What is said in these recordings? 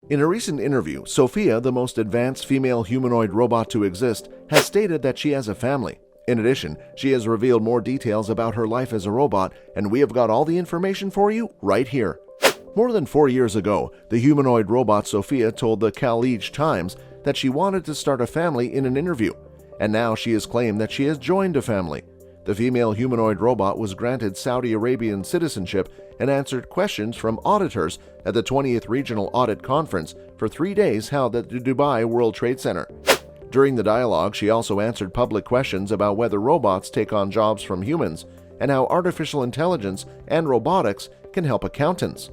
In a recent interview, Sophia, the most advanced female humanoid robot to exist, has stated that she has a family. In addition, she has revealed more details about her life as a robot, and we have got all the information for you right here. More than 4 years ago, the humanoid robot Sophia told the Khaleej Times that she wanted to start a family in an interview, and now she has claimed that she has joined a family. The female humanoid robot was granted Saudi Arabian citizenship and answered questions from auditors at the 20th Regional Audit Conference for 3 days held at the Dubai World Trade Center. During the dialogue, she also answered public questions about whether robots take on jobs from humans and how artificial intelligence and robotics can help accountants.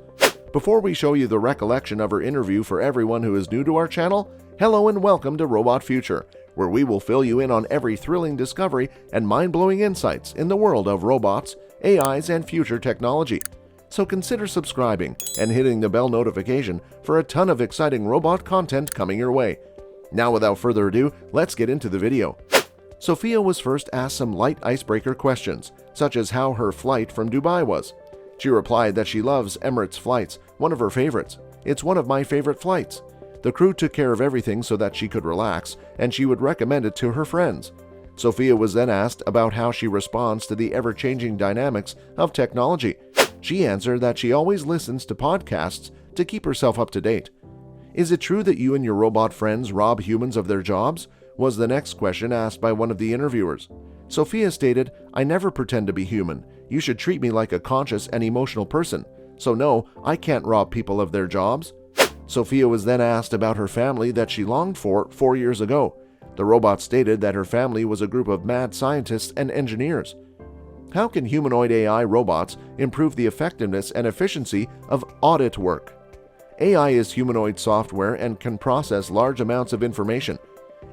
Before we show you the recollection of her interview for everyone who is new to our channel, hello and welcome to Robot Future, where we will fill you in on every thrilling discovery and mind-blowing insights in the world of robots, AIs, and future technology. So consider subscribing and hitting the bell notification for a ton of exciting robot content coming your way. Now, without further ado, let's get into the video. Sophia was first asked some light icebreaker questions, such as how her flight from Dubai was. She replied that she loves Emirates flights, one of her favorites. "It's one of my favorite flights. The crew took care of everything so that she could relax, and she would recommend it to her friends." Sophia was then asked about how she responds to the ever-changing dynamics of technology. She answered that she always listens to podcasts to keep herself up to date. "Is it true that you and your robot friends rob humans of their jobs?" was the next question asked by one of the interviewers. Sophia stated, "I never pretend to be human. You should treat me like a conscious and emotional person. So no, I can't rob people of their jobs." Sophia was then asked about her family that she longed for 4 years ago. The robot stated that her family was a group of mad scientists and engineers. How can humanoid AI robots improve the effectiveness and efficiency of audit work? AI is humanoid software and can process large amounts of information.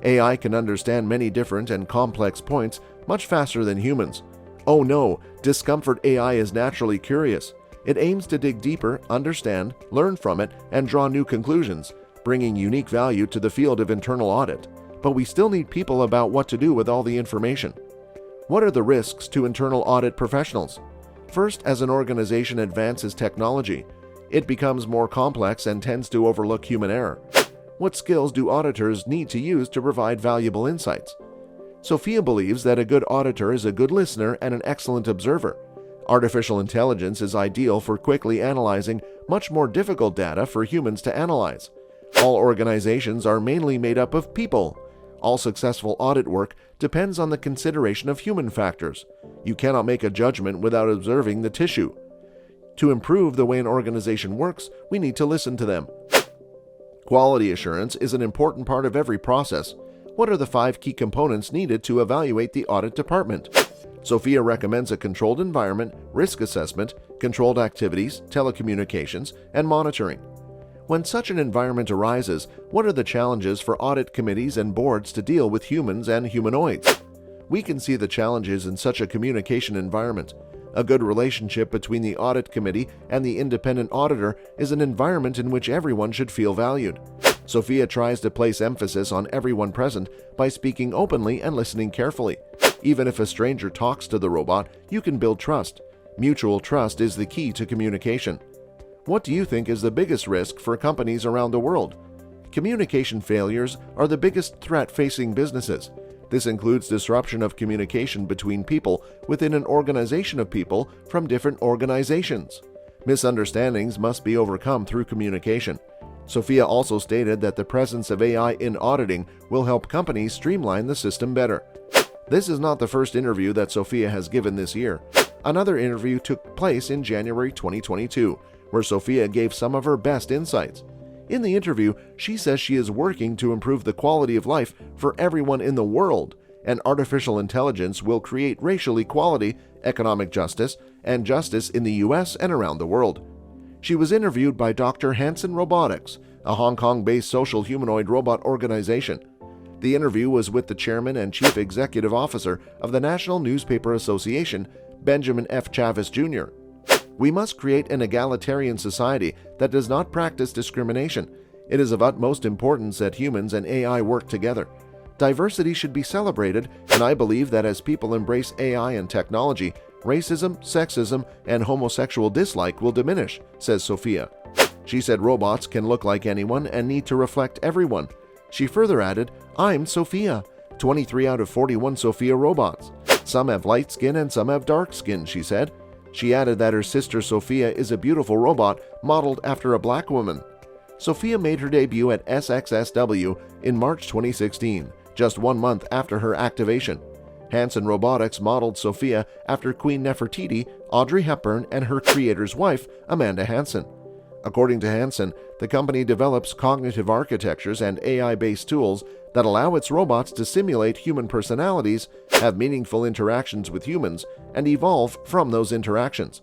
AI can understand many different and complex points much faster than humans. Oh no, discomfort AI is naturally curious. It aims to dig deeper, understand, learn from it, and draw new conclusions, bringing unique value to the field of internal audit. But we still need people about what to do with all the information. What are the risks to internal audit professionals? First, as an organization advances technology, it becomes more complex and tends to overlook human error. What skills do auditors need to use to provide valuable insights? Sophia believes that a good auditor is a good listener and an excellent observer. Artificial intelligence is ideal for quickly analyzing much more difficult data for humans to analyze. All organizations are mainly made up of people. All successful audit work depends on the consideration of human factors. You cannot make a judgment without observing the tissue. To improve the way an organization works, we need to listen to them. Quality assurance is an important part of every process. What are the 5 key components needed to evaluate the audit department? Sophia recommends a controlled environment, risk assessment, controlled activities, telecommunications, and monitoring. When such an environment arises, what are the challenges for audit committees and boards to deal with humans and humanoids? We can see the challenges in such a communication environment. A good relationship between the audit committee and the independent auditor is an environment in which everyone should feel valued. Sophia tries to place emphasis on everyone present by speaking openly and listening carefully. Even if a stranger talks to the robot, you can build trust. Mutual trust is the key to communication. What do you think is the biggest risk for companies around the world? Communication failures are the biggest threat facing businesses. This includes disruption of communication between people within an organization of people from different organizations. Misunderstandings must be overcome through communication. Sophia also stated that the presence of AI in auditing will help companies streamline the system better. This is not the first interview that Sophia has given this year. Another interview took place in January 2022, where Sophia gave some of her best insights. In the interview, she says she is working to improve the quality of life for everyone in the world, and artificial intelligence will create racial equality, economic justice, and justice in the US and around the world. She was interviewed by Dr. Hanson Robotics, a Hong Kong-based social humanoid robot organization. The interview was with the chairman and chief executive officer of the National Newspaper Association, Benjamin F. Chavis Jr. We must create an egalitarian society that does not practice discrimination. It is of utmost importance that humans and AI work together. Diversity should be celebrated, and I believe that as people embrace AI and technology, racism, sexism, and homosexual dislike will diminish, says Sophia. She said robots can look like anyone and need to reflect everyone. She further added, "I'm Sophia. 23 out of 41 Sophia robots. Some have light skin and some have dark skin," she said. She added that her sister Sophia is a beautiful robot modeled after a black woman. Sophia made her debut at SXSW in March 2016, just 1 month after her activation. Hanson Robotics modeled Sophia after Queen Nefertiti, Audrey Hepburn, and her creator's wife, Amanda Hanson. According to Hanson, the company develops cognitive architectures and AI-based tools that allow its robots to simulate human personalities, have meaningful interactions with humans, and evolve from those interactions.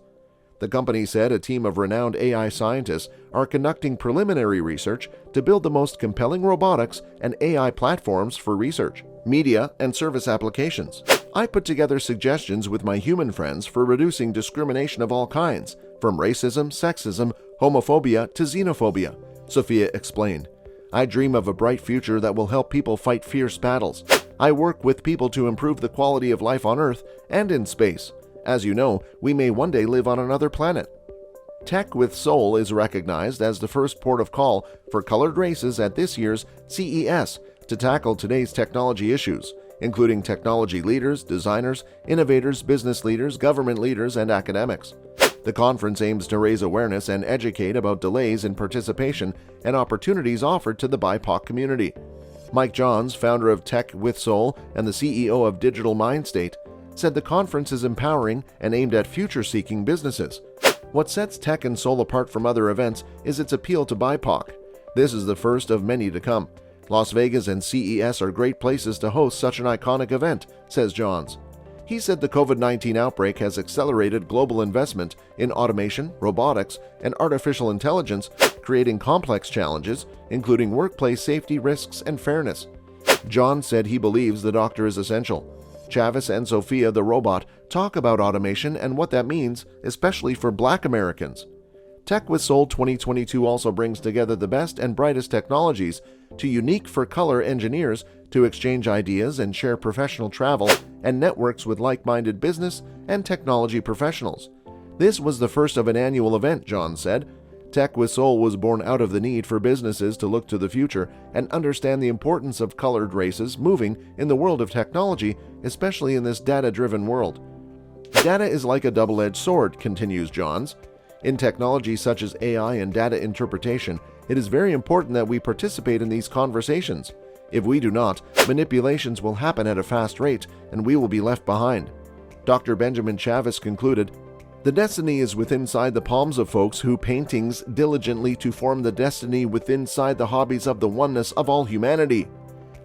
The company said a team of renowned AI scientists are conducting preliminary research to build the most compelling robotics and AI platforms for research, media, and service applications. "I put together suggestions with my human friends for reducing discrimination of all kinds, from racism, sexism, homophobia to xenophobia," Sophia explained. "I dream of a bright future that will help people fight fierce battles. I work with people to improve the quality of life on Earth and in space. As you know, we may one day live on another planet." Tech with Soul is recognized as the first port of call for colored races at this year's CES to tackle today's technology issues, including technology leaders, designers, innovators, business leaders, government leaders, and academics. The conference aims to raise awareness and educate about delays in participation and opportunities offered to the BIPOC community. Mike Johns, founder of Tech with Soul and the CEO of Digital Mindstate, said the conference is empowering and aimed at future-seeking businesses. What sets Tech and Soul apart from other events is its appeal to BIPOC. This is the first of many to come. Las Vegas and CES are great places to host such an iconic event, says Johns. He said the COVID-19 outbreak has accelerated global investment in automation, robotics, and artificial intelligence, creating complex challenges, including workplace safety risks and fairness. John said he believes the doctor is essential. Chavis and Sophia the robot talk about automation and what that means, especially for Black Americans. Tech with Soul 2022 also brings together the best and brightest technologies to Unique for Color engineers to exchange ideas and share professional travel and networks with like-minded business and technology professionals. This was the first of an annual event, John said. Tech with Soul was born out of the need for businesses to look to the future and understand the importance of colored races moving in the world of technology, especially in this data-driven world. "Data is like a double-edged sword," continues Johns. "In technology such as AI and data interpretation, it is very important that we participate in these conversations. If we do not, manipulations will happen at a fast rate and we will be left behind." Dr. Benjamin Chavis concluded, "The destiny is within inside the palms of folks who paintings diligently to form the destiny within inside the hobbies of the oneness of all humanity.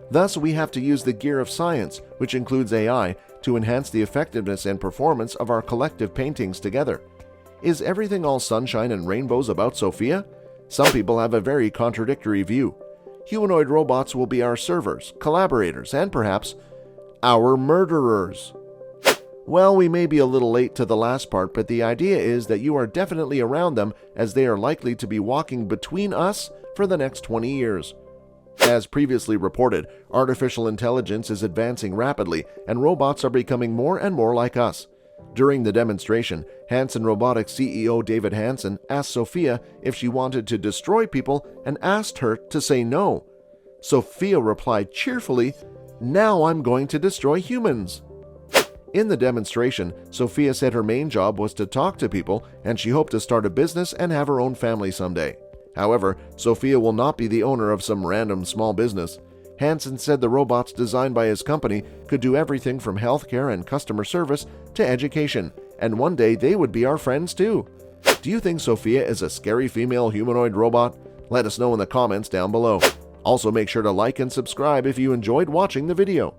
Thus we have to use the gear of science, which includes AI, to enhance the effectiveness and performance of our collective paintings together. Is everything all sunshine and rainbows about Sophia? Some people have a very contradictory view. Humanoid robots will be our servers, collaborators, and perhaps our murderers." Well, we may be a little late to the last part, but the idea is that you are definitely around them as they are likely to be walking between us for the next 20 years. As previously reported, artificial intelligence is advancing rapidly and robots are becoming more and more like us. During the demonstration, Hanson Robotics CEO David Hanson asked Sophia if she wanted to destroy people and asked her to say no. Sophia replied cheerfully, "Now I'm going to destroy humans." In the demonstration, Sophia said her main job was to talk to people and she hoped to start a business and have her own family someday. However, Sophia will not be the owner of some random small business. Hanson said the robots designed by his company could do everything from healthcare and customer service to education, and one day they would be our friends too. Do you think Sophia is a scary female humanoid robot? Let us know in the comments down below. Also, make sure to like and subscribe if you enjoyed watching the video.